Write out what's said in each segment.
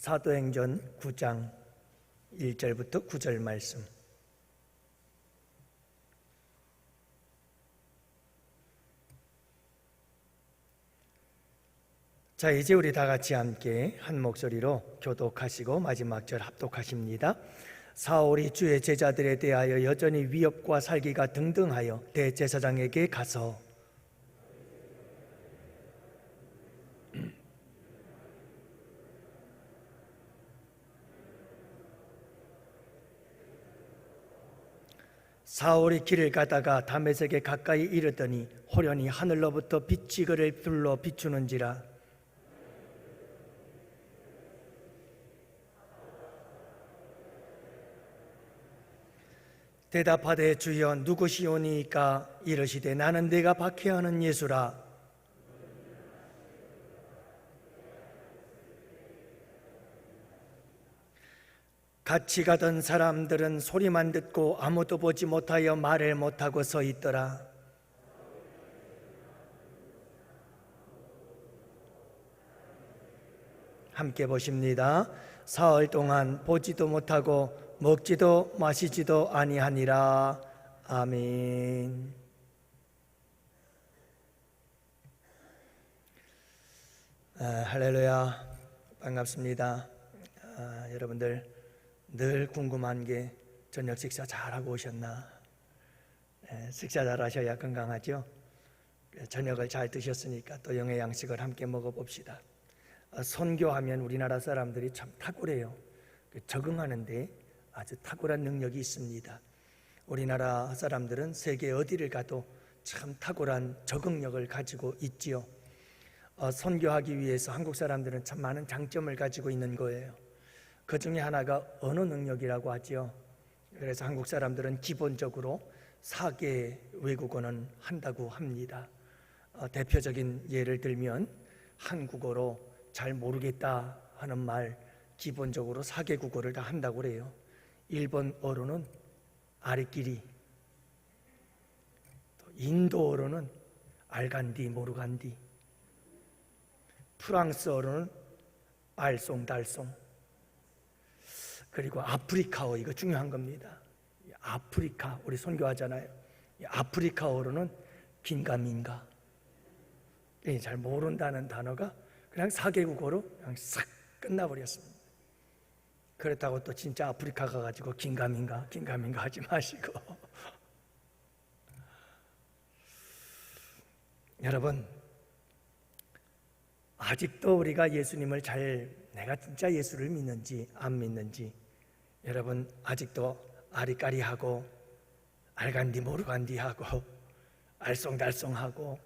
사도행전 9장 1절부터 9절 말씀. 자, 이제 우리 다 같이 함께 한 목소리로 교독하시고 마지막 절 합독하십니다. 사울이 주의 제자들에 대하여 여전히 위협과 살기가 등등하여 대제사장에게 가서 사울이 길을 가다가 다메섹에 가까이 이르더니 호련히 하늘로부터 빛이 그를 둘러 비추는지라. 대답하되 주여 누구시오니까? 이르시되 나는 내가 박해하는 예수라. 같이 가던 사람들은 소리만 듣고 아무도 보지 못하여 말을 못하고 서 있더라. 함께 보십니다. 사흘 동안 보지도 못하고 먹지도 마시지도 아니하니라. 아멘. 할렐루야. 반갑습니다. 여러분들 늘 궁금한 게 저녁 식사 잘하고 오셨나? 식사 잘하셔야 건강하죠? 저녁을 잘 드셨으니까 또 영의 양식을 함께 먹어봅시다. 선교하면 우리나라 사람들이 참 탁월해요. 적응하는데 아주 탁월한 능력이 있습니다. 우리나라 사람들은 세계 어디를 가도 참 탁월한 적응력을 가지고 있지요. 선교하기 위해서 한국 사람들은 참 많은 장점을 가지고 있는 거예요. 그 중에 하나가 언어 능력이라고 하죠. 그래서 한국 사람들은 기본적으로 4개 외국어는 한다고 합니다. 대표적인 예를 들면 한국어로 잘 모르겠다 하는 말 기본적으로 4개 국어를 다 한다고 그래요. 일본어로는 아리끼리, 또 인도어로는 알간디 모르간디, 프랑스어로는 알쏭달쏭, 그리고 아프리카어, 이거 중요한 겁니다. 아프리카, 우리 선교하잖아요. 아프리카어로는 긴가민가. 잘 모른다는 단어가 그냥 4개 국어로 그냥 싹 끝나버렸습니다. 그렇다고 또 진짜 아프리카 가가지고 긴가민가 하지 마시고. 여러분, 아직도 우리가 예수님을 내가 진짜 예수를 믿는지 안 믿는지, 여러분 아직도 아리까리하고 알간디 모르간디하고 알쏭달쏭하고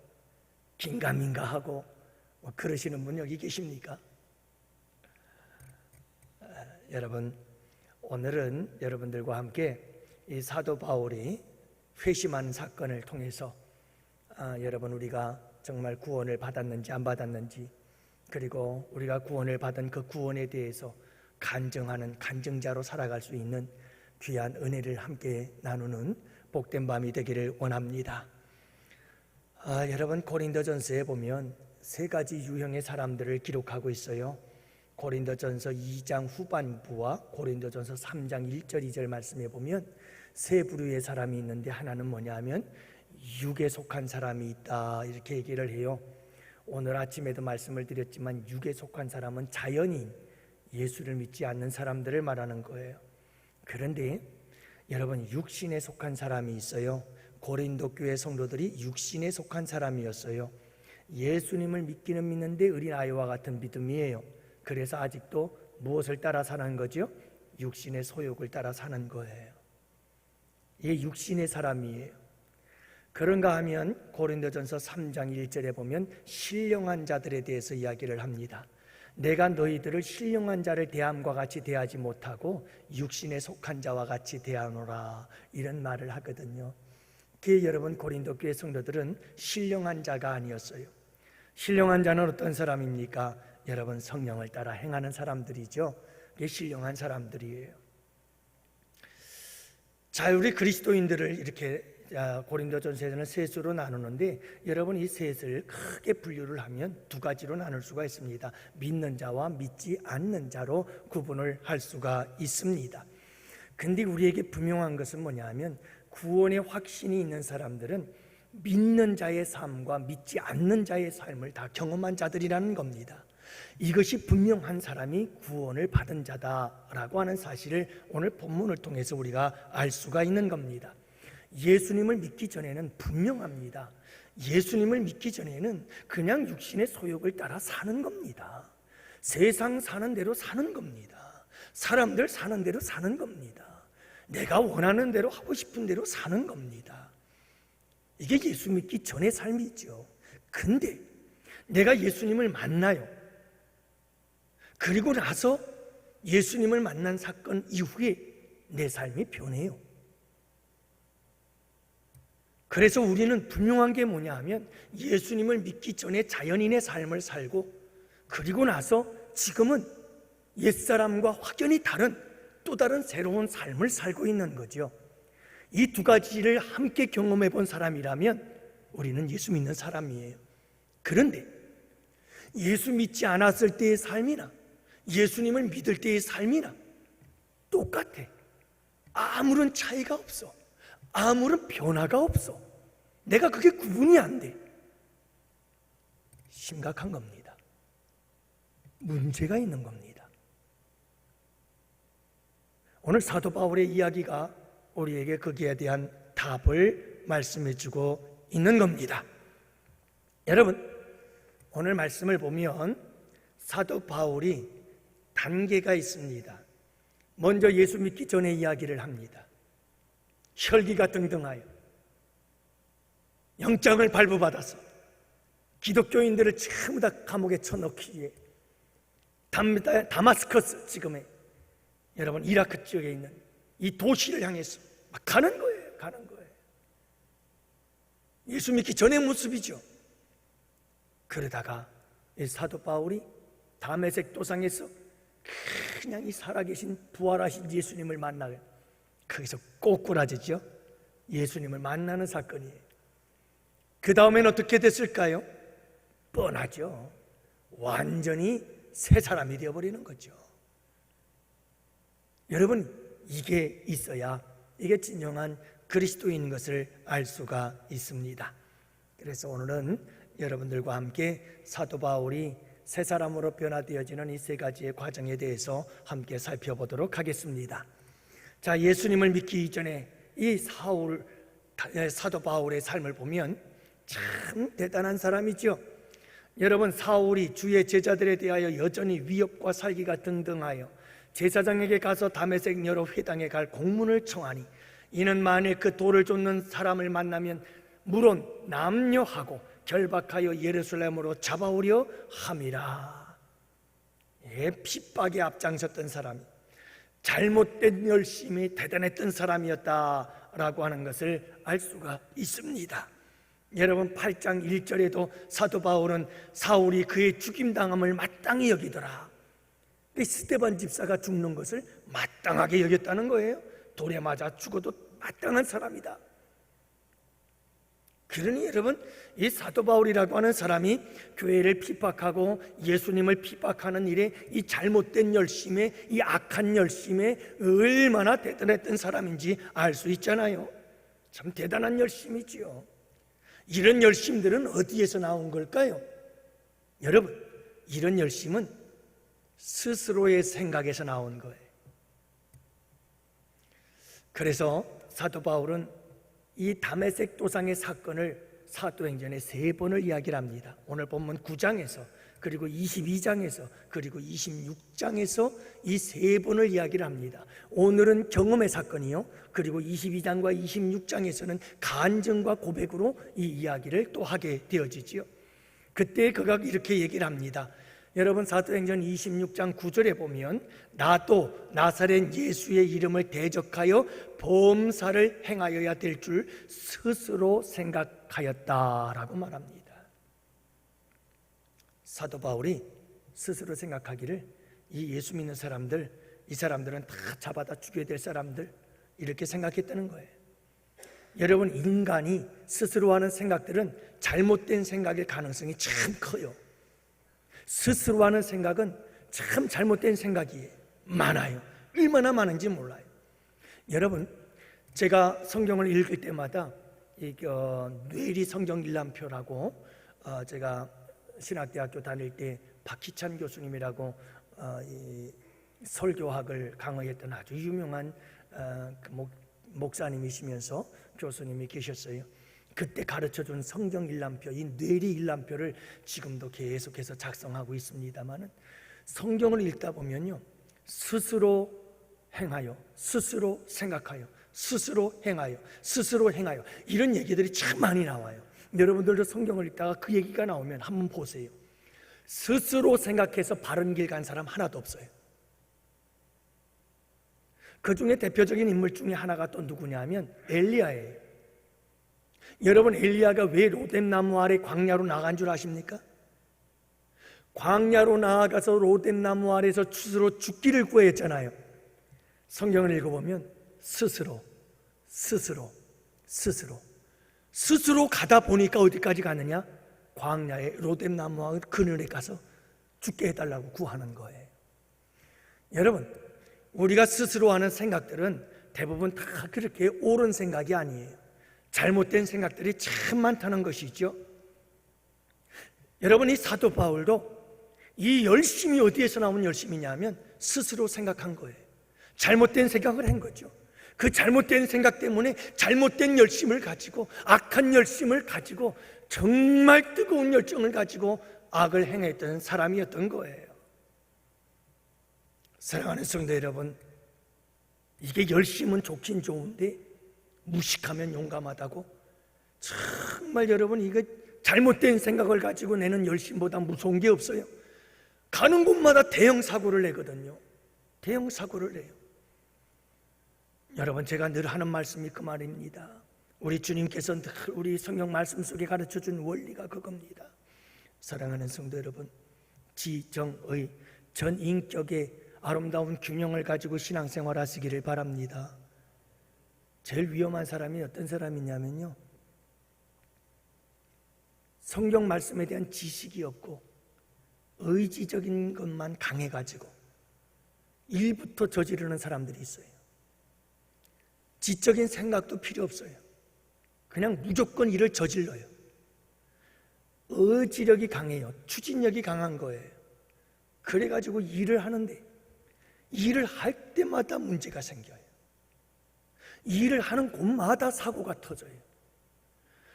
긴가민가하고 그러시는 분 여기 계십니까? 여러분, 오늘은 여러분들과 함께 이 사도 바울이 회심한 사건을 통해서 여러분 우리가 정말 구원을 받았는지 안 받았는지, 그리고 우리가 구원을 받은 그 구원에 대해서 간증하는 간증자로 살아갈 수 있는 귀한 은혜를 함께 나누는 복된 밤이 되기를 원합니다. 여러분, 고린도전서에 보면 3가지 유형의 사람들을 기록하고 있어요. 고린도전서 2장 후반부와 고린도전서 3장 1절 2절 말씀에 보면 3부류의 사람이 있는데, 하나는 뭐냐 하면 육에 속한 사람이 있다, 이렇게 얘기를 해요. 오늘 아침에도 말씀을 드렸지만 육에 속한 사람은 자연인, 예수를 믿지 않는 사람들을 말하는 거예요. 그런데 여러분, 육신에 속한 사람이 있어요. 고린도 교회 성도들이 육신에 속한 사람이었어요. 예수님을 믿기는 믿는데 어린아이와 같은 믿음이에요. 그래서 아직도 무엇을 따라 사는 거죠? 육신의 소욕을 따라 사는 거예요. 이게 육신의 사람이에요. 그런가 하면 고린도전서 3장 1절에 보면 신령한 자들에 대해서 이야기를 합니다. 내가 너희들을 신령한 자를 대함과 같이 대하지 못하고 육신에 속한 자와 같이 대하노라, 이런 말을 하거든요. 그 여러분, 고린도 교회 성도들은 신령한 자가 아니었어요. 신령한 자는 어떤 사람입니까? 여러분, 성령을 따라 행하는 사람들이죠. 그게 신령한 사람들이에요. 자, 우리 그리스도인들을 이렇게 고린도전서에서는 셋으로 나누는데 여러분 이 셋을 크게 분류를 하면 두 가지로 나눌 수가 있습니다. 믿는 자와 믿지 않는 자로 구분을 할 수가 있습니다. 근데 우리에게 분명한 것은 뭐냐면 구원의 확신이 있는 사람들은 믿는 자의 삶과 믿지 않는 자의 삶을 다 경험한 자들이라는 겁니다. 이것이 분명한 사람이 구원을 받은 자다라고 하는 사실을 오늘 본문을 통해서 우리가 알 수가 있는 겁니다. 예수님을 믿기 전에는 분명합니다. 예수님을 믿기 전에는 그냥 육신의 소욕을 따라 사는 겁니다. 세상 사는 대로 사는 겁니다. 사람들 사는 대로 사는 겁니다. 내가 원하는 대로 하고 싶은 대로 사는 겁니다. 이게 예수 믿기 전의 삶이죠. 근데 내가 예수님을 만나요. 그리고 나서 예수님을 만난 사건 이후에 내 삶이 변해요. 그래서 우리는 분명한 게 뭐냐 하면 예수님을 믿기 전에 자연인의 삶을 살고 그리고 나서 지금은 옛사람과 확연히 다른 또 다른 새로운 삶을 살고 있는 거죠. 이 두 가지를 함께 경험해 본 사람이라면 우리는 예수 믿는 사람이에요. 그런데 예수 믿지 않았을 때의 삶이나 예수님을 믿을 때의 삶이나 똑같아. 아무런 차이가 없어. 아무런 변화가 없어. 내가 그게 구분이 안 돼. 심각한 겁니다. 문제가 있는 겁니다. 오늘 사도 바울의 이야기가 우리에게 거기에 대한 답을 말씀해 주고 있는 겁니다. 여러분, 오늘 말씀을 보면 사도 바울이 단계가 있습니다. 먼저 예수 믿기 전에 이야기를 합니다. 혈기가 등등하여 영장을 발부받아서 기독교인들을 전부 다 감옥에 쳐넣기에 다마스커스, 지금의 여러분 이라크 지역에 있는 이 도시를 향해서 막 가는 거예요. 예수 믿기 전의 모습이죠. 그러다가 이 사도 바울이 다메섹 도상에서 그냥 이 살아계신 부활하신 예수님을 만나요. 거기서 꼬꾸라지죠. 예수님을 만나는 사건이에요. 그 다음엔 어떻게 됐을까요? 뻔하죠. 완전히 새 사람이 되어버리는 거죠. 여러분, 이게 있어야 이게 진정한 그리스도인 것을 알 수가 있습니다. 그래서 오늘은 여러분들과 함께 사도 바울이 새 사람으로 변화되어지는 이 세 가지의 과정에 대해서 함께 살펴보도록 하겠습니다. 자, 예수님을 믿기 이전에 이 사도 바울의 삶을 보면 참 대단한 사람이죠. 여러분, 사울이 주의 제자들에 대하여 여전히 위협과 살기가 등등하여 제사장에게 가서 다메섹 여러 회당에 갈 공문을 청하니 이는 만일 그 돌을 쫓는 사람을 만나면 물론 남녀하고 결박하여 예루살렘으로 잡아오려 함이라. 핍박에 앞장섰던 사람이 잘못된 열심이 대단했던 사람이었다라고 하는 것을 알 수가 있습니다. 여러분, 8장 1절에도 사도 바울은 사울이 그의 죽임당함을 마땅히 여기더라. 스데반 집사가 죽는 것을 마땅하게 여겼다는 거예요. 돌에 맞아 죽어도 마땅한 사람이다. 그러니 여러분, 이 사도 바울이라고 하는 사람이 교회를 핍박하고 예수님을 핍박하는 일에 이 잘못된 열심에, 이 악한 열심에 얼마나 대단했던 사람인지 알 수 있잖아요. 참 대단한 열심이지요. 이런 열심들은 어디에서 나온 걸까요? 여러분, 이런 열심은 스스로의 생각에서 나온 거예요. 그래서 사도 바울은 이 다메섹 도상의 사건을 사도행전에 3번을 이야기를 합니다. 오늘 본문 9장에서 그리고 22장에서 그리고 26장에서 이 3번을 이야기를 합니다. 오늘은 경험의 사건이요, 그리고 22장과 26장에서는 간증과 고백으로 이 이야기를 또 하게 되어지지요. 그때 그가 이렇게 얘기를 합니다. 여러분, 사도행전 26장 9절에 보면 나도 나사렛 예수의 이름을 대적하여 범사를 행하여야 될 줄 스스로 생각하였다라고 말합니다. 사도 바울이 스스로 생각하기를 이 예수 믿는 사람들, 이 사람들은 다 잡아다 죽여야 될 사람들, 이렇게 생각했다는 거예요. 여러분, 인간이 스스로 하는 생각들은 잘못된 생각일 가능성이 참 커요. 스스로 하는 생각은 참 잘못된 생각이 많아요. 얼마나 많은지 몰라요. 여러분, 제가 성경을 읽을 때마다 뇌리 성경 일람표라고 제가 신학대학교 다닐 때 박희찬 교수님이라고 설교학을 강의했던 아주 유명한 목사님이시면서 교수님이 계셨어요. 그때 가르쳐준 성경 일람표, 이 뇌리 일람표를 지금도 계속해서 작성하고 있습니다만은, 성경을 읽다 보면요, 스스로 행하여, 스스로 생각하여, 스스로 행하여, 스스로 행하여, 이런 얘기들이 참 많이 나와요. 여러분들도 성경을 읽다가 그 얘기가 나오면 한번 보세요. 스스로 생각해서 바른 길 간 사람 하나도 없어요. 그 중에 대표적인 인물 중에 하나가 또 누구냐면 엘리야예요. 여러분, 엘리야가 왜 로뎀나무 아래 광야로 나간 줄 아십니까? 광야로 나아가서 로뎀나무 아래서 스스로 죽기를 구했잖아요. 성경을 읽어보면 스스로 가다 보니까 어디까지 가느냐? 광야의 로뎀나무 그늘에 가서 죽게 해달라고 구하는 거예요. 여러분, 우리가 스스로 하는 생각들은 대부분 다 그렇게 옳은 생각이 아니에요. 잘못된 생각들이 참 많다는 것이죠. 여러분, 이 사도 바울도 이 열심이 어디에서 나온 열심이냐면 스스로 생각한 거예요. 잘못된 생각을 한 거죠. 그 잘못된 생각 때문에 잘못된 열심을 가지고, 악한 열심을 가지고, 정말 뜨거운 열정을 가지고 악을 행했던 사람이었던 거예요. 사랑하는 성도 여러분, 이게 열심은 좋긴 좋은데 무식하면 용감하다고? 정말 여러분, 이거 잘못된 생각을 가지고 내는 열심보다 무서운 게 없어요. 가는 곳마다 대형 사고를 내거든요. 대형 사고를 내요. 여러분, 제가 늘 하는 말씀이 그 말입니다. 우리 주님께서 늘 우리 성경 말씀 속에 가르쳐준 원리가 그겁니다. 사랑하는 성도 여러분, 지정의 전 인격의 아름다운 균형을 가지고 신앙생활 하시기를 바랍니다. 제일 위험한 사람이 어떤 사람이냐면요, 성경 말씀에 대한 지식이 없고 의지적인 것만 강해가지고 일부터 저지르는 사람들이 있어요. 지적인 생각도 필요 없어요. 그냥 무조건 일을 저질러요. 의지력이 강해요. 추진력이 강한 거예요. 그래가지고 일을 하는데 일을 할 때마다 문제가 생겨요. 일을 하는 곳마다 사고가 터져요.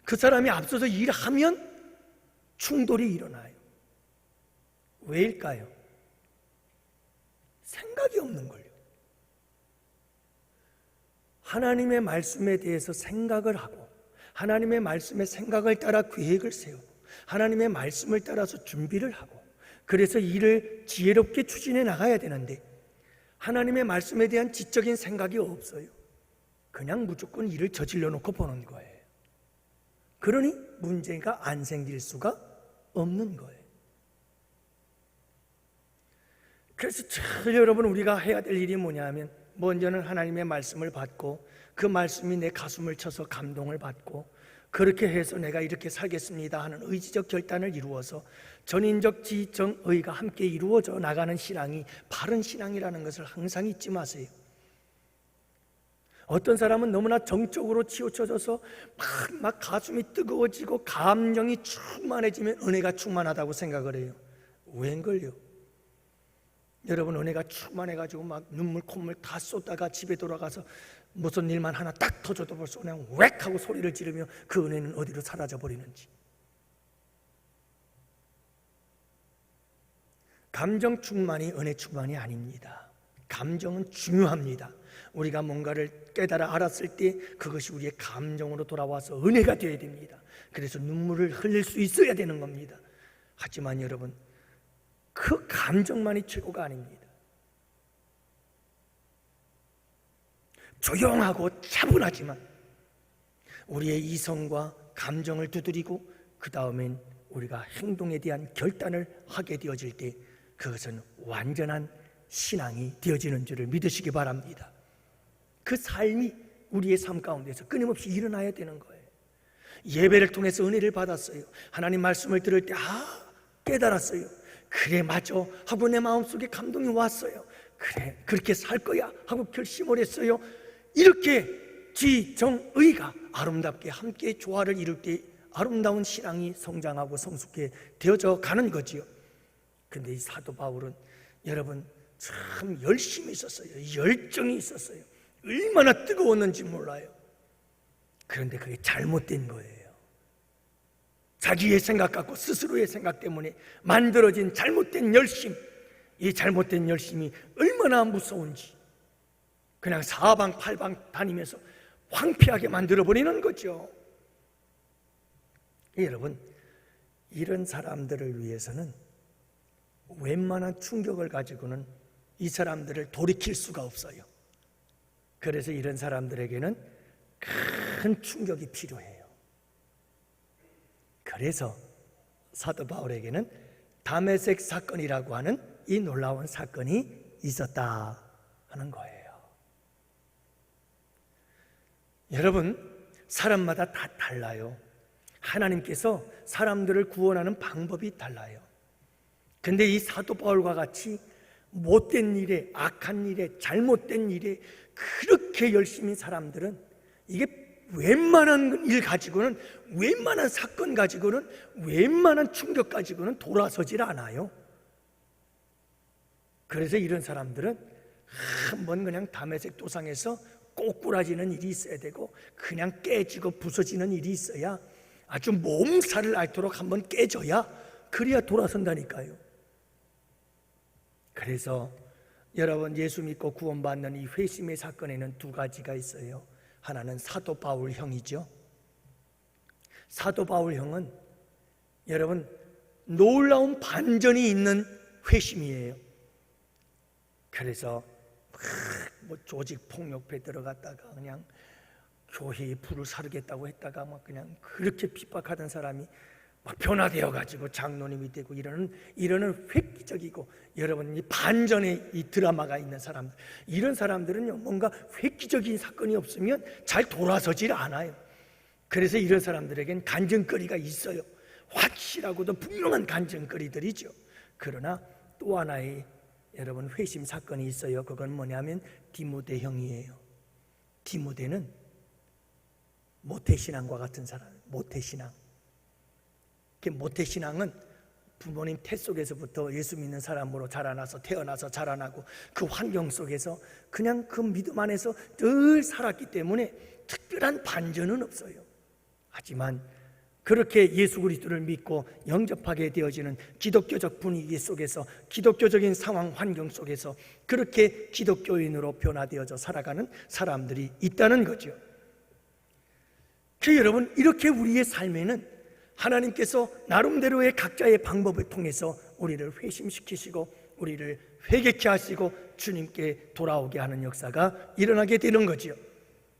그 사람이 앞서서 일하면 충돌이 일어나요. 왜일까요? 생각이 없는 걸요. 하나님의 말씀에 대해서 생각을 하고, 하나님의 말씀의 생각을 따라 계획을 세우고, 하나님의 말씀을 따라서 준비를 하고, 그래서 일을 지혜롭게 추진해 나가야 되는데 하나님의 말씀에 대한 지적인 생각이 없어요. 그냥 무조건 일을 저질러 놓고 보는 거예요. 그러니 문제가 안 생길 수가 없는 거예요. 그래서 여러분, 우리가 해야 될 일이 뭐냐면, 먼저는 하나님의 말씀을 받고 그 말씀이 내 가슴을 쳐서 감동을 받고, 그렇게 해서 내가 이렇게 살겠습니다 하는 의지적 결단을 이루어서 전인적 지정의가 함께 이루어져 나가는 신앙이 바른 신앙이라는 것을 항상 잊지 마세요. 어떤 사람은 너무나 정적으로 치우쳐져서 막 가슴이 뜨거워지고 감정이 충만해지면 은혜가 충만하다고 생각을 해요. 웬걸요? 여러분, 은혜가 충만해가지고 막 눈물 콧물 다 쏟다가 집에 돌아가서 무슨 일만 하나 딱 터져도 벌써 그냥 웩 하고 소리를 지르며 그 은혜는 어디로 사라져버리는지. 감정 충만이 은혜 충만이 아닙니다. 감정은 중요합니다. 우리가 뭔가를 깨달아 알았을 때 그것이 우리의 감정으로 돌아와서 은혜가 되어야 됩니다. 그래서 눈물을 흘릴 수 있어야 되는 겁니다. 하지만 여러분, 그 감정만이 최고가 아닙니다. 조용하고 차분하지만 우리의 이성과 감정을 두드리고 그 다음엔 우리가 행동에 대한 결단을 하게 되어질 때 그것은 완전한 신앙이 되어지는 줄을 믿으시기 바랍니다. 그 삶이 우리의 삶 가운데서 끊임없이 일어나야 되는 거예요. 예배를 통해서 은혜를 받았어요. 하나님 말씀을 들을 때 깨달았어요. 그래 맞아 하고 내 마음속에 감동이 왔어요. 그래 그렇게 살 거야 하고 결심을 했어요. 이렇게 지정의가 아름답게 함께 조화를 이룰 때 아름다운 신앙이 성장하고 성숙해 되어져 가는 거지요. 근데 이 사도 바울은 여러분 참 열심히 있었어요. 열정이 있었어요. 얼마나 뜨거웠는지 몰라요. 그런데 그게 잘못된 거예요. 자기의 생각 갖고 스스로의 생각 때문에 만들어진 잘못된 열심, 이 잘못된 열심이 얼마나 무서운지 그냥 사방팔방 다니면서 황폐하게 만들어버리는 거죠. 여러분, 이런 사람들을 위해서는 웬만한 충격을 가지고는 이 사람들을 돌이킬 수가 없어요. 그래서 이런 사람들에게는 큰 충격이 필요해요. 그래서 사도 바울에게는 다메섹 사건이라고 하는 이 놀라운 사건이 있었다 하는 거예요. 여러분, 사람마다 다 달라요. 하나님께서 사람들을 구원하는 방법이 달라요. 근데 이 사도 바울과 같이 못된 일에, 악한 일에, 잘못된 일에 그렇게 열심히 사람들은 이게 웬만한 일 가지고는, 웬만한 사건 가지고는, 웬만한 충격 가지고는 돌아서질 않아요. 그래서 이런 사람들은 한번 그냥 다메섹 도상에서 꼬꾸라지는 일이 있어야 되고, 그냥 깨지고 부서지는 일이 있어야, 아주 몸살을 앓도록 한번 깨져야, 그래야 돌아선다니까요. 그래서 여러분, 예수 믿고 구원받는 이 회심의 사건에는 두 가지가 있어요. 하나는 사도 바울 형이죠. 사도 바울 형은 여러분 놀라운 반전이 있는 회심이에요. 그래서 뭐 조직 폭력배 들어갔다가 그냥 교회에 불을 사르겠다고 했다가 막 그냥 그렇게 핍박하던 사람이 막 변화되어 가지고 장로님이 되고 이러는 획기적이고, 여러분 이 반전의 이 드라마가 있는 사람들, 이런 사람들은요 뭔가 획기적인 사건이 없으면 잘 돌아서질 않아요. 그래서 이런 사람들에겐 간증거리가 있어요. 확실하고도 분명한 간증거리들이죠. 그러나 또 하나의 여러분 회심 사건이 있어요. 그건 뭐냐면 디모데 형이에요. 디모데는 모태신앙과 같은 사람, 모태신앙. 모태신앙은 부모님 태 속에서부터 예수 믿는 사람으로 태어나서 자라나고 그 환경 속에서 그냥 그 믿음 안에서 늘 살았기 때문에 특별한 반전은 없어요. 하지만 그렇게 예수 그리스도를 믿고 영접하게 되어지는 기독교적 분위기 속에서, 기독교적인 상황 환경 속에서 그렇게 기독교인으로 변화되어져 살아가는 사람들이 있다는 거죠. 여러분, 이렇게 우리의 삶에는 하나님께서 나름대로의 각자의 방법을 통해서 우리를 회심시키시고 우리를 회개케 하시고 주님께 돌아오게 하는 역사가 일어나게 되는 거지요.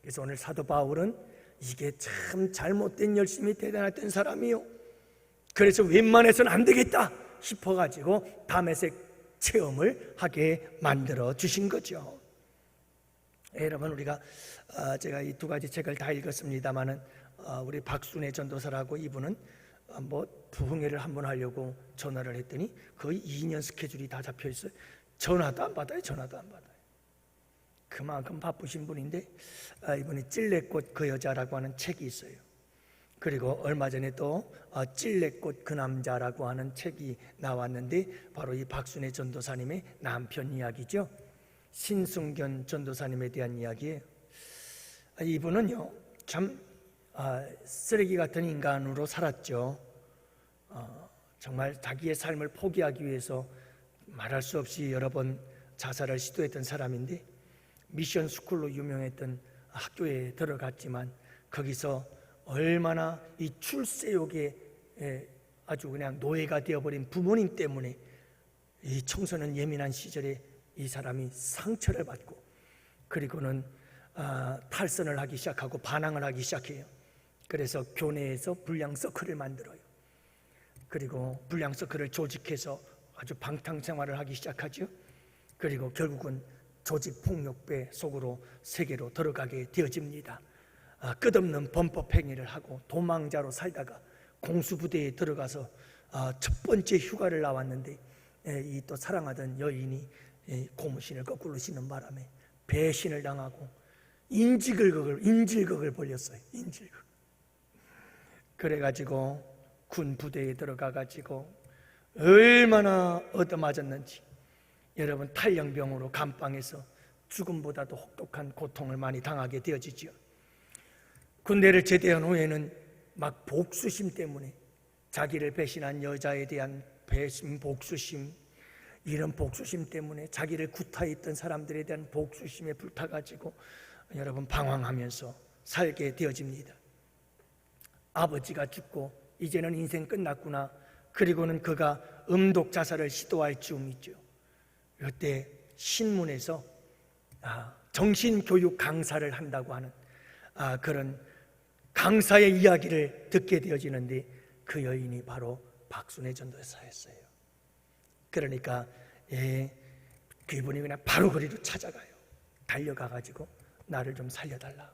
그래서 오늘 사도 바울은 이게 참 잘못된 열심이 대단했던 사람이요, 그래서 웬만해서는 안 되겠다 싶어가지고 다메섹 체험을 하게 만들어 주신 거죠. 여러분, 우리가 제가 이 두 가지 책을 다 읽었습니다마는 우리 박순애 전도사라고, 이분은 뭐 부흥회를 한번 하려고 전화를 했더니 거의 2년 스케줄이 다 잡혀 있어요. 전화도 안 받아요. 그만큼 바쁘신 분인데, 이분이 찔레꽃 그 여자라고 하는 책이 있어요. 그리고 얼마 전에 또 찔레꽃 그 남자라고 하는 책이 나왔는데, 바로 이 박순애 전도사님의 남편 이야기죠. 신승견 전도사님에 대한 이야기예요. 이분은요 참 쓰레기 같은 인간으로 살았죠. 정말 자기의 삶을 포기하기 위해서 말할 수 없이 여러 번 자살을 시도했던 사람인데, 미션 스쿨로 유명했던 학교에 들어갔지만 거기서 얼마나 이 출세욕에 아주 그냥 노예가 되어버린 부모님 때문에 이 청소년 예민한 시절에 이 사람이 상처를 받고, 그리고는 탈선을 하기 시작하고 반항을 하기 시작해요. 그래서 교내에서 불량 서클을 만들어요. 그리고 불량 서클을 조직해서 아주 방탕 생활을 하기 시작하죠. 그리고 결국은 조직폭력배 속으로 세계로 들어가게 되어집니다. 끝없는 범법행위를 하고 도망자로 살다가 공수부대에 들어가서 첫 번째 휴가를 나왔는데 이 또 사랑하던 여인이 고무신을 거꾸로 신는 바람에 배신을 당하고 인질극을 벌였어요. 인질극. 그래가지고 군 부대에 들어가가지고 얼마나 얻어맞았는지, 여러분 탈영병으로 감방에서 죽음보다도 혹독한 고통을 많이 당하게 되어지죠. 군대를 제대한 후에는 막 복수심 때문에, 자기를 배신한 여자에 대한 배신, 복수심, 이런 복수심 때문에 자기를 구타했던 사람들에 대한 복수심에 불타가지고 여러분 방황하면서 살게 되어집니다. 아버지가 죽고 이제는 인생 끝났구나. 그리고는 그가 음독 자살을 시도할 즈음이죠. 이때 신문에서 정신교육 강사를 한다고 하는 그런 강사의 이야기를 듣게 되어지는데, 그 여인이 바로 박순애 전도사였어요. 그러니까 그분이 그냥 바로 거리로 찾아가요. 달려가가지고 나를 좀 살려달라.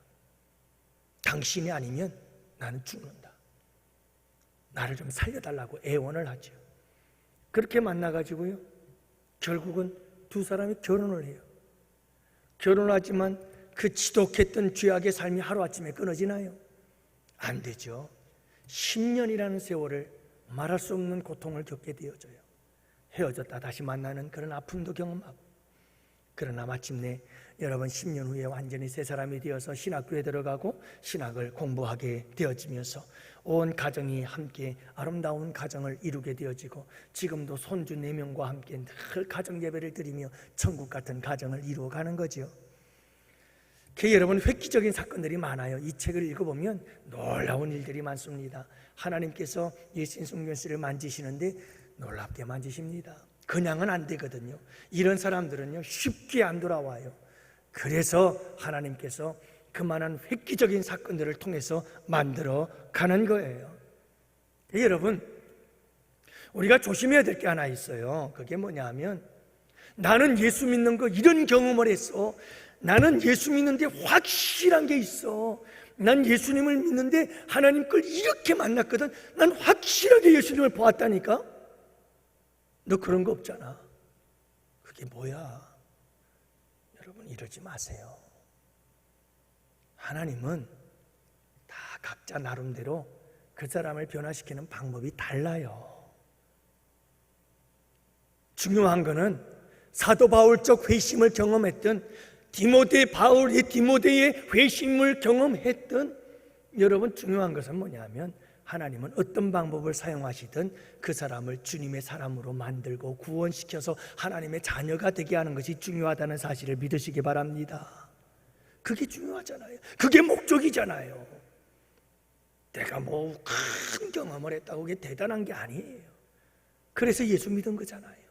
당신이 아니면 나는 죽는다. 나를 좀 살려달라고 애원을 하죠. 그렇게 만나가지고요, 결국은 두 사람이 결혼을 해요. 결혼하지만 그 지독했던 죄악의 삶이 하루아침에 끊어지나요? 안 되죠. 10년이라는 세월을 말할 수 없는 고통을 겪게 되어져요. 헤어졌다 다시 만나는 그런 아픔도 경험하고, 그러나 마침내 여러분 10년 후에 완전히 새 사람이 되어서 신학교에 들어가고 신학을 공부하게 되어지면서 온 가정이 함께 아름다운 가정을 이루게 되어지고, 지금도 손주 4명과 함께 늘 가정 예배를 드리며 천국 같은 가정을 이루어가는 거죠. 여러분 획기적인 사건들이 많아요. 이 책을 읽어보면 놀라운 일들이 많습니다. 하나님께서 예수님 성경씨를 만지시는데 놀랍게 만지십니다. 그냥은 안 되거든요. 이런 사람들은요 쉽게 안 돌아와요. 그래서 하나님께서 그만한 획기적인 사건들을 통해서 만들어 가는 거예요. 여러분, 우리가 조심해야 될 게 하나 있어요. 그게 뭐냐 하면, 나는 예수 믿는 거 이런 경험을 했어. 나는 예수 믿는데 확실한 게 있어. 난 예수님을 믿는데 하나님 걸 이렇게 만났거든. 난 확실하게 예수님을 보았다니까. 너 그런 거 없잖아. 그게 뭐야? 여러분 이러지 마세요. 하나님은 다 각자 나름대로 그 사람을 변화시키는 방법이 달라요. 중요한 거는 사도 바울적 회심을 경험했던 디모데의 회심을 경험했던 여러분, 중요한 것은 뭐냐면, 하나님은 어떤 방법을 사용하시든 그 사람을 주님의 사람으로 만들고 구원시켜서 하나님의 자녀가 되게 하는 것이 중요하다는 사실을 믿으시기 바랍니다. 그게 중요하잖아요. 그게 목적이잖아요. 내가 뭐 큰 경험을 했다고 그게 대단한 게 아니에요. 그래서 예수 믿은 거잖아요.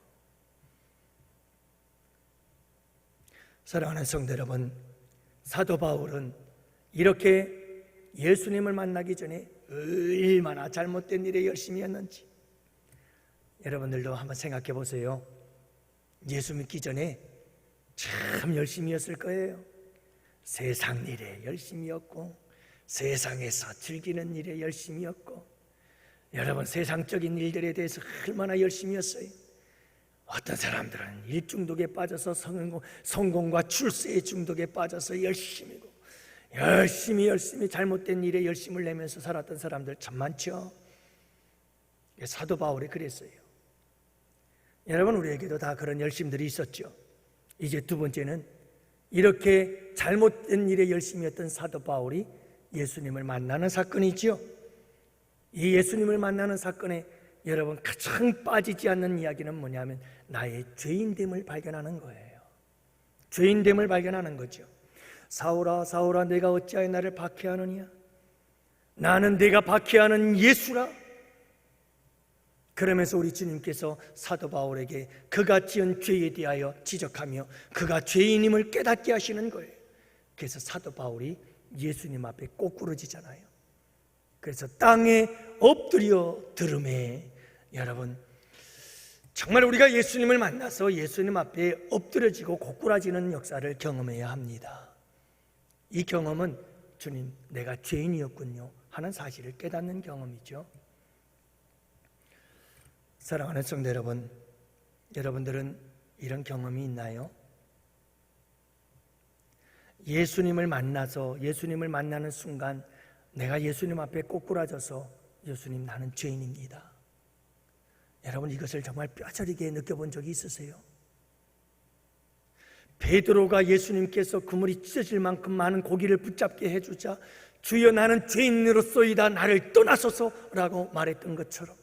사랑하는 성도 여러분, 사도 바울은 이렇게 예수님을 만나기 전에 얼마나 잘못된 일에 열심히 했는지 여러분들도 한번 생각해 보세요. 예수 믿기 전에 참 열심히 했을 거예요. 세상 일에 열심히 했고, 세상에서 즐기는 일에 열심히 했고, 여러분 세상적인 일들에 대해서 얼마나 열심히 했어요. 어떤 사람들은 일 중독에 빠져서 성공과 출세의 중독에 빠져서 열심히 잘못된 일에 열심을 내면서 살았던 사람들 참 많죠. 사도 바울이 그랬어요. 여러분 우리에게도 다 그런 열심들이 있었죠. 이제 두 번째는 이렇게 잘못된 일에 열심히 했던 사도 바울이 예수님을 만나는 사건이죠. 이 예수님을 만나는 사건에 여러분 가장 빠지지 않는 이야기는 뭐냐면, 나의 죄인됨을 발견하는 거예요. 죄인됨을 발견하는 거죠. 사울아 사울아 내가 어찌하여 나를 박해하느냐? 나는 내가 박해하는 예수라. 그러면서 우리 주님께서 사도 바울에게 그가 지은 죄에 대하여 지적하며 그가 죄인임을 깨닫게 하시는 거예요. 그래서 사도 바울이 예수님 앞에 꼬꾸러지잖아요. 그래서 땅에 엎드려 들음에 여러분 정말 우리가 예수님을 만나서 예수님 앞에 엎드려지고 고꾸라지는 역사를 경험해야 합니다. 이 경험은 주님, 내가 죄인이었군요 하는 사실을 깨닫는 경험이죠. 사랑하는 성도 여러분, 여러분들은 이런 경험이 있나요? 예수님을 만나서 예수님을 만나는 순간 내가 예수님 앞에 꼬꾸라져서 예수님, 나는 죄인입니다. 여러분, 이것을 정말 뼈저리게 느껴본 적이 있으세요? 베드로가 예수님께서 그물이 찢어질 만큼 많은 고기를 붙잡게 해주자 주여, 나는 죄인으로소이다, 나를 떠나소서라고 말했던 것처럼,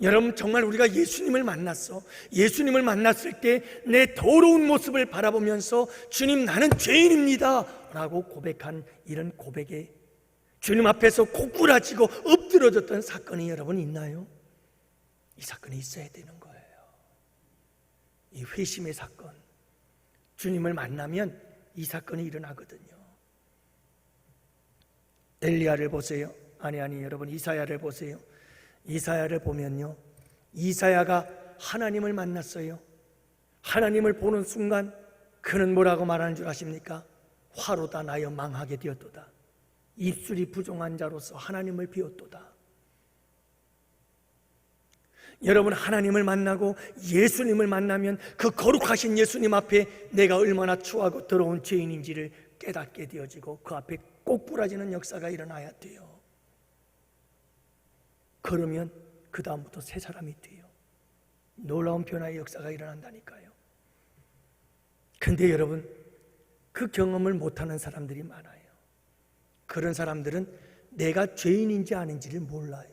여러분, 정말 우리가 예수님을 만났어. 예수님을 만났을 때 내 더러운 모습을 바라보면서 주님, 나는 죄인입니다 라고 고백한 이런 고백에 주님 앞에서 고꾸라지고 엎드러졌던 사건이 여러분 있나요? 이 사건이 있어야 되는 거예요. 이 회심의 사건, 주님을 만나면 이 사건이 일어나거든요. 엘리야를 보세요. 아니 여러분, 이사야를 보세요. 이사야를 보면요, 이사야가 하나님을 만났어요. 하나님을 보는 순간 그는 뭐라고 말하는 줄 아십니까? 화로다 나여 망하게 되었도다. 입술이 부정한 자로서 하나님을 비웠도다. 여러분, 하나님을 만나고 예수님을 만나면 그 거룩하신 예수님 앞에 내가 얼마나 추하고 더러운 죄인인지를 깨닫게 되어지고 그 앞에 꼬꾸라지는 역사가 일어나야 돼요. 그러면 그 다음부터 새 사람이 돼요. 놀라운 변화의 역사가 일어난다니까요. 근데 여러분, 그 경험을 못하는 사람들이 많아요. 그런 사람들은 내가 죄인인지 아닌지를 몰라요.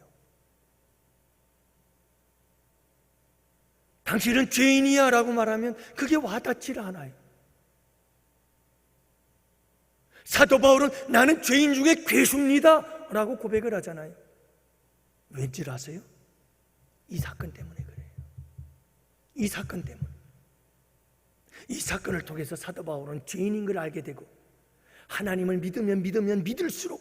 당신은 죄인이야 라고 말하면 그게 와닿지를 않아요. 사도 바울은 나는 죄인 중에 괴수입니다 라고 고백을 하잖아요. 왠지 아세요? 이 사건 때문에 그래요. 이 사건 때문에. 이 사건을 통해서 사도 바울은 죄인인 걸 알게 되고, 하나님을 믿으면 믿을수록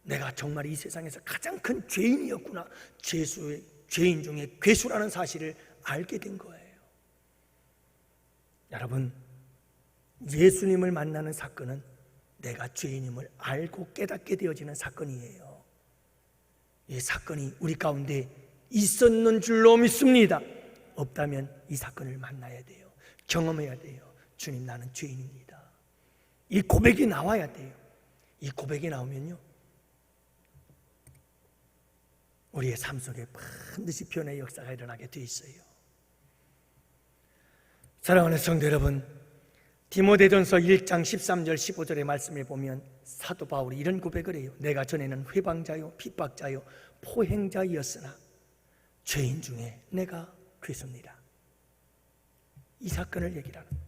내가 정말 이 세상에서 가장 큰 죄인이었구나, 죄인 중에 괴수라는 사실을 알게 된 거예요. 여러분, 예수님을 만나는 사건은 내가 죄인임을 알고 깨닫게 되어지는 사건이에요. 이 사건이 우리 가운데 있었는 줄로 믿습니다. 없다면 이 사건을 만나야 돼요. 경험해야 돼요. 주님, 나는 죄인입니다. 이 고백이 나와야 돼요. 이 고백이 나오면요, 우리의 삶 속에 반드시 변화의 역사가 일어나게 돼 있어요. 사랑하는 성도 여러분, 디모데전서 1장 13절 15절의 말씀을 보면 사도 바울이 이런 고백을 해요. 내가 전에는 회방자요 핍박자요 포행자였으나 죄인 중에 내가 괴수입니다. 이 사건을 얘기를 하는 거예요.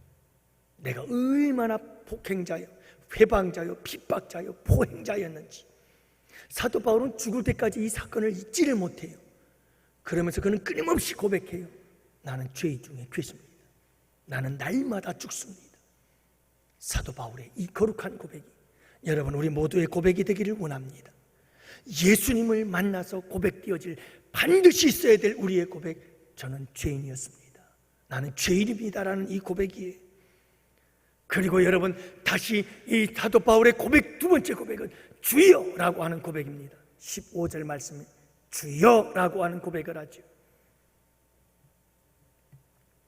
내가 얼마나 폭행자요 회방자요 핍박자요 포행자였는지 사도 바울은 죽을 때까지 이 사건을 잊지를 못해요. 그러면서 그는 끊임없이 고백해요. 나는 죄인 중에 괴수입니다. 나는 날마다 죽습니다. 사도 바울의 이 거룩한 고백이 여러분, 우리 모두의 고백이 되기를 원합니다. 예수님을 만나서 고백되어질, 반드시 있어야 될 우리의 고백, 저는 죄인이었습니다. 나는 죄인입니다라는 이 고백이에요. 그리고 여러분, 다시 이 사도 바울의 고백, 두 번째 고백은 주여라고 하는 고백입니다. 15절 말씀에 주여라고 하는 고백을 하죠.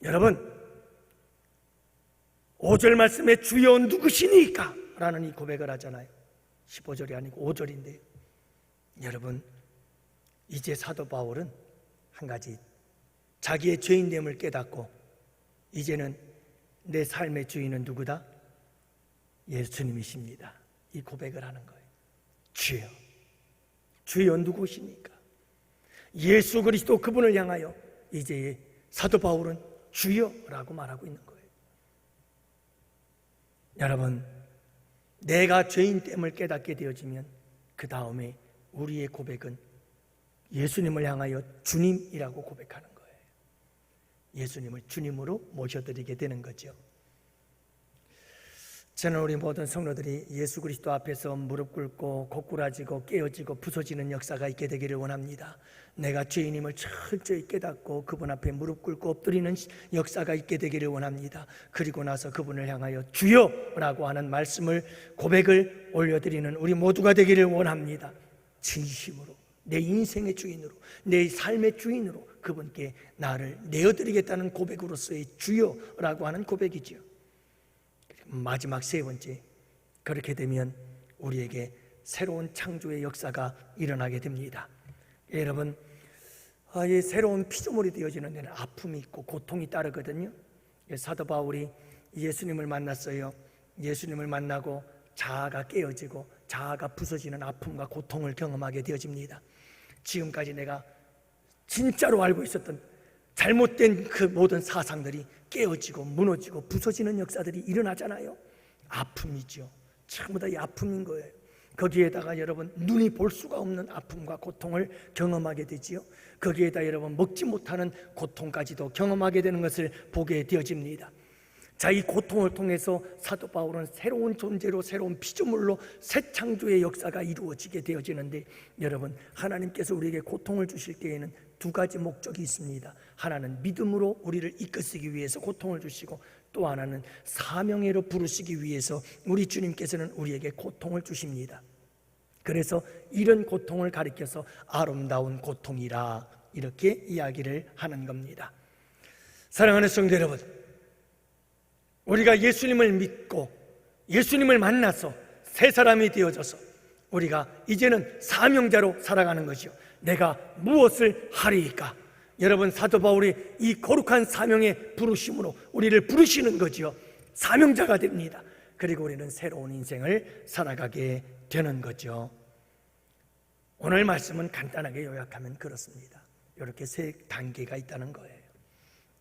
여러분, 5절 말씀에 주여 누구시니까? 라는 이 고백을 하잖아요. 15절이 아니고 5절인데요. 여러분, 이제 사도 바울은 한 가지 자기의 죄인됨을 깨닫고, 이제는 내 삶의 주인은 누구다? 예수님이십니다. 이 고백을 하는 거예요. 주여, 주여 누구시니까? 예수 그리스도 그분을 향하여 이제 사도 바울은 주여라고 말하고 있는 거예요. 여러분, 내가 죄인됨을 깨닫게 되어지면 그 다음에 우리의 고백은 예수님을 향하여 주님이라고 고백하는 거예요. 예수님을 주님으로 모셔드리게 되는 거죠. 저는 우리 모든 성도들이 예수 그리스도 앞에서 무릎 꿇고 고꾸라지고 깨어지고 부서지는 역사가 있게 되기를 원합니다. 내가 죄인임을 철저히 깨닫고 그분 앞에 무릎 꿇고 엎드리는 역사가 있게 되기를 원합니다. 그리고 나서 그분을 향하여 주여라고 하는 말씀을, 고백을 올려드리는 우리 모두가 되기를 원합니다. 진심으로 내 인생의 주인으로, 내 삶의 주인으로 그분께 나를 내어드리겠다는 고백으로서의 주여라고 하는 고백이지요. 마지막 세 번째, 그렇게 되면 우리에게 새로운 창조의 역사가 일어나게 됩니다. 여러분, 이 새로운 피조물이 되어지는 데는 아픔이 있고 고통이 따르거든요. 사도 바울이 예수님을 만났어요. 예수님을 만나고 자아가 깨어지고 자아가 부서지는 아픔과 고통을 경험하게 되어집니다. 지금까지 내가 진짜로 알고 있었던 잘못된 그 모든 사상들이 깨어지고 무너지고 부서지는 역사들이 일어나잖아요. 아픔이죠. 전부 다 이 아픔인 거예요. 거기에다가 여러분 눈이 볼 수가 없는 아픔과 고통을 경험하게 되지요. 거기에다 여러분 먹지 못하는 고통까지도 경험하게 되는 것을 보게 되어집니다. 자, 이 고통을 통해서 사도 바울은 새로운 존재로, 새로운 피조물로 새 창조의 역사가 이루어지게 되어지는데, 여러분, 하나님께서 우리에게 고통을 주실 때에는 두 가지 목적이 있습니다. 하나는 믿음으로 우리를 이끄시기 위해서 고통을 주시고, 또 하나는 사명으로 부르시기 위해서 우리 주님께서는 우리에게 고통을 주십니다. 그래서 이런 고통을 가리켜서 아름다운 고통이라 이렇게 이야기를 하는 겁니다. 사랑하는 성도 여러분, 우리가 예수님을 믿고 예수님을 만나서 새 사람이 되어져서 우리가 이제는 사명자로 살아가는 것이요, 내가 무엇을 하리이까? 여러분, 사도 바울이 이 거룩한 사명의 부르심으로 우리를 부르시는 거지요. 사명자가 됩니다. 그리고 우리는 새로운 인생을 살아가게 되는 거죠. 오늘 말씀은 간단하게 요약하면 그렇습니다. 이렇게 세 단계가 있다는 거예요.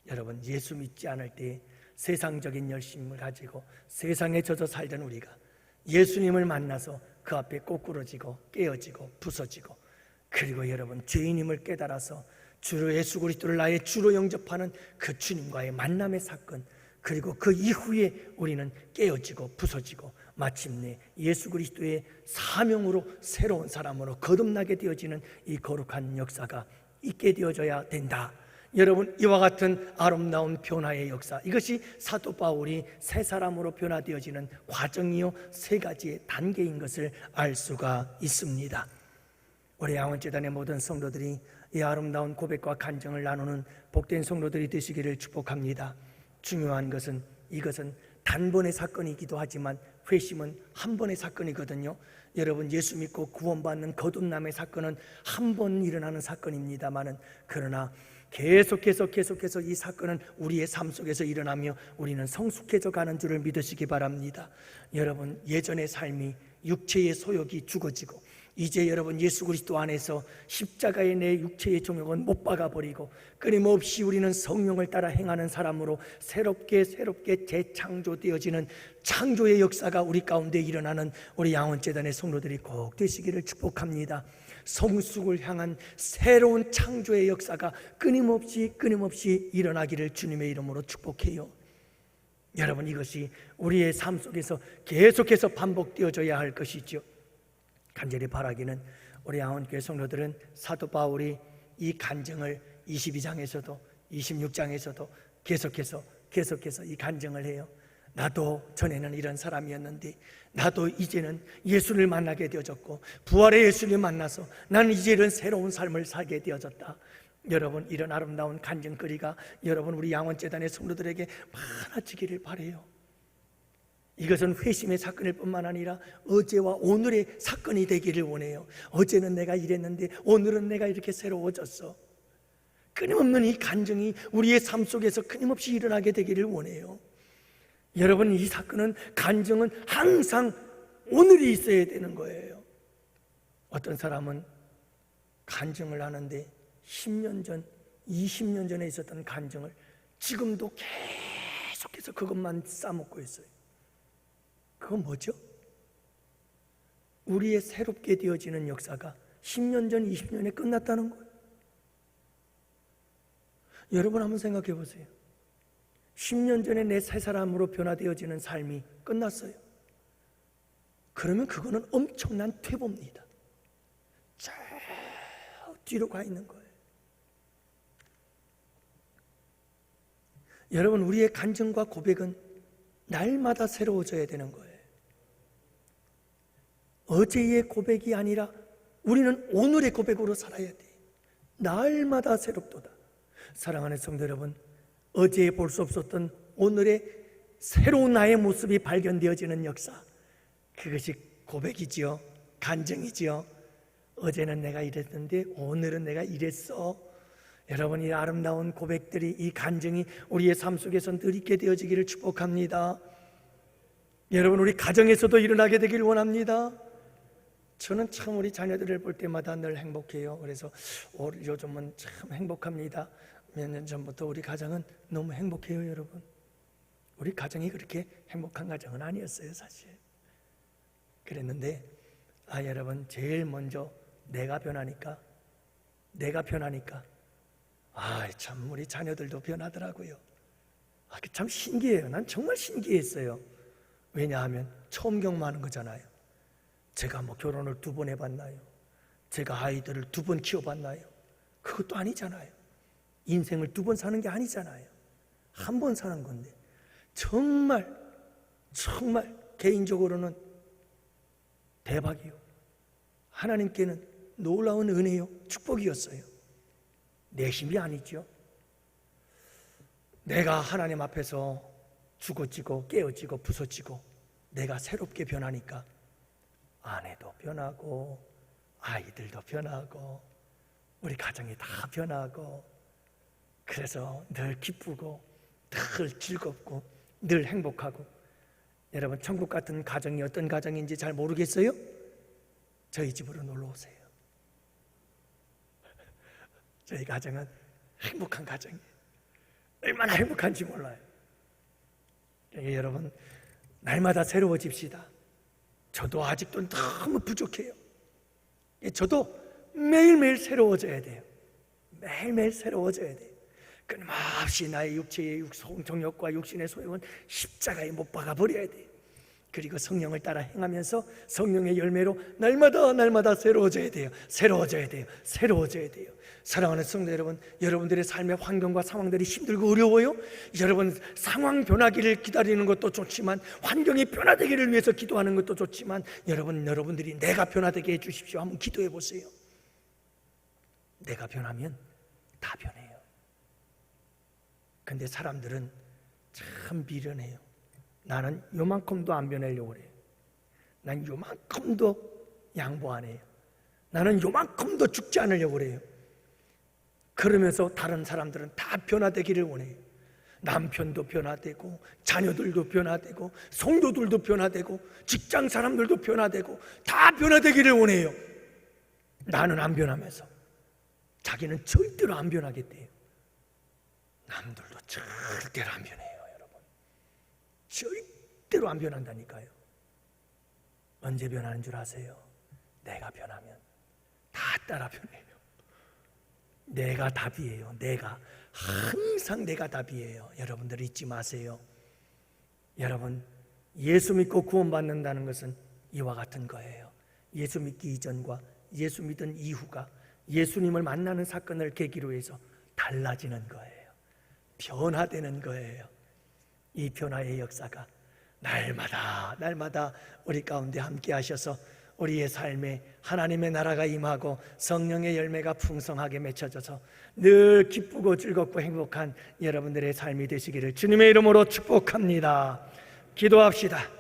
여러분, 예수 믿지 않을 때 세상적인 열심을 가지고 세상에 젖어 살던 우리가 예수님을 만나서 그 앞에 꼬꾸러지고 깨어지고 부서지고, 그리고 여러분 죄인임을 깨달아서 주 예수 그리스도를 나의 주로 영접하는 그 주님과의 만남의 사건, 그리고 그 이후에 우리는 깨어지고 부서지고 마침내 예수 그리스도의 사명으로 새로운 사람으로 거듭나게 되어지는 이 거룩한 역사가 있게 되어져야 된다. 여러분, 이와 같은 아름다운 변화의 역사, 이것이 사도 바울이 새 사람으로 변화되어지는 과정이요, 세 가지의 단계인 것을 알 수가 있습니다. 우리 양원재단의 모든 성도들이 이 아름다운 고백과 간증을 나누는 복된 성도들이 되시기를 축복합니다. 중요한 것은 이것은 단번의 사건이기도 하지만 회심은 한 번의 사건이거든요. 여러분, 예수 믿고 구원받는 거듭남의 사건은 한 번 일어나는 사건입니다만은, 그러나 계속해서 이 사건은 우리의 삶 속에서 일어나며 우리는 성숙해져 가는 줄을 믿으시기 바랍니다. 여러분, 예전의 삶이 육체의 소욕이 죽어지고 이제 여러분 예수 그리스도 안에서 십자가의 내 육체의 종욕은 못 박아버리고 끊임없이 우리는 성령을 따라 행하는 사람으로 새롭게 재창조되어지는 창조의 역사가 우리 가운데 일어나는 우리 양원재단의 성도들이 꼭 되시기를 축복합니다. 성숙을 향한 새로운 창조의 역사가 끊임없이 일어나기를 주님의 이름으로 축복해요. 여러분, 이것이 우리의 삶 속에서 계속해서 반복되어져야 할 것이죠. 간절히 바라기는 우리 양원교회 성도들은 사도 바울이 이 간증을 22장에서도 26장에서도 계속해서 이 간증을 해요. 나도 전에는 이런 사람이었는데 나도 이제는 예수를 만나게 되어졌고 부활의 예수를 만나서 나는 이제 이런 새로운 삶을 살게 되어졌다. 여러분, 이런 아름다운 간증거리가 여러분 우리 양원재단의 성도들에게 많아지기를 바라요. 이것은 회심의 사건일 뿐만 아니라 어제와 오늘의 사건이 되기를 원해요. 어제는 내가 이랬는데 오늘은 내가 이렇게 새로워졌어. 끊임없는 이 간증이 우리의 삶 속에서 끊임없이 일어나게 되기를 원해요. 여러분, 이 사건은, 간증은 항상 오늘이 있어야 되는 거예요. 어떤 사람은 간증을 하는데 10년 전, 20년 전에 있었던 간증을 지금도 계속해서 그것만 싸먹고 있어요. 그건 뭐죠? 우리의 새롭게 되어지는 역사가 10년 전, 20년에 끝났다는 거예요. 여러분 한번 생각해 보세요. 10년 전에 내 새 사람으로 변화되어지는 삶이 끝났어요. 그러면 그거는 엄청난 퇴보입니다. 저 뒤로 가 있는 거예요. 여러분, 우리의 간증과 고백은 날마다 새로워져야 되는 거예요. 어제의 고백이 아니라 우리는 오늘의 고백으로 살아야 돼. 날마다 새롭도다. 사랑하는 성도 여러분, 어제에 볼 수 없었던 오늘의 새로운 나의 모습이 발견되어지는 역사, 그것이 고백이지요. 간증이지요. 어제는 내가 이랬는데 오늘은 내가 이랬어. 여러분, 이 아름다운 고백들이, 이 간증이 우리의 삶 속에서 늘 있게 되어지기를 축복합니다. 여러분, 우리 가정에서도 일어나게 되길 원합니다. 저는 참 우리 자녀들을 볼 때마다 늘 행복해요. 그래서 요즘은 참 행복합니다. 몇 년 전부터 우리 가정은 너무 행복해요. 여러분, 우리 가정이 그렇게 행복한 가정은 아니었어요, 사실. 그랬는데 여러분, 제일 먼저 내가 변하니까 참 우리 자녀들도 변하더라고요. 참 신기해요. 난 정말 신기했어요. 왜냐하면 처음 경험하는 거잖아요. 제가 결혼을 2번 해봤나요? 제가 아이들을 2번 키워봤나요? 그것도 아니잖아요. 인생을 2번 사는 게 아니잖아요. 한 번 사는 건데 정말 개인적으로는 대박이요. 하나님께는 놀라운 은혜요, 축복이었어요. 내 힘이 아니죠. 내가 하나님 앞에서 죽어지고 깨어지고 부서지고 내가 새롭게 변하니까 아내도 변하고 아이들도 변하고 우리 가정이 다 변하고, 그래서 늘 기쁘고 늘 즐겁고 늘 행복하고. 여러분, 천국 같은 가정이 어떤 가정인지 잘 모르겠어요? 저희 집으로 놀러 오세요. 저희 가정은 행복한 가정이에요. 얼마나 행복한지 몰라요. 여러분, 날마다 새로워집시다. 저도 아직도 너무 부족해요. 저도 매일매일 새로워져야 돼요. 매일매일 새로워져야 돼요. 끊임없이 나의 육체의 성욕과 육신의 소욕은 십자가에 못 박아버려야 돼요. 그리고 성령을 따라 행하면서 성령의 열매로 날마다 새로워져야 돼요. 새로워져야 돼요. 사랑하는 성도 여러분, 여러분들의 삶의 환경과 상황들이 힘들고 어려워요? 여러분, 상황 변하기를 기다리는 것도 좋지만, 환경이 변화되기를 위해서 기도하는 것도 좋지만, 여러분들이 내가 변화되게 해주십시오. 한번 기도해 보세요. 내가 변하면 다 변해요. 근데 사람들은 참 미련해요. 나는 요만큼도 안 변하려고 그래요. 난 요만큼도 양보 안 해요. 나는 요만큼도 죽지 않으려고 그래요. 그러면서 다른 사람들은 다 변화되기를 원해요. 남편도 변화되고 자녀들도 변화되고 성도들도 변화되고 직장 사람들도 변화되고 다 변화되기를 원해요. 나는 안 변하면서 자기는 절대로 안 변하겠대요. 남들도 절대로 안 변해요. 여러분, 절대로 안 변한다니까요. 언제 변하는 줄 아세요? 내가 변하면 다 따라 변해요. 내가 답이에요. 항상 내가 답이에요. 여러분들 잊지 마세요. 여러분, 예수 믿고 구원받는다는 것은 이와 같은 거예요. 예수 믿기 이전과 예수 믿은 이후가 예수님을 만나는 사건을 계기로 해서 달라지는 거예요. 변화되는 거예요. 이 변화의 역사가 날마다 우리 가운데 함께 하셔서 우리의 삶에 하나님의 나라가 임하고 성령의 열매가 풍성하게 맺혀져서 늘 기쁘고 즐겁고 행복한 여러분들의 삶이 되시기를 주님의 이름으로 축복합니다. 기도합시다.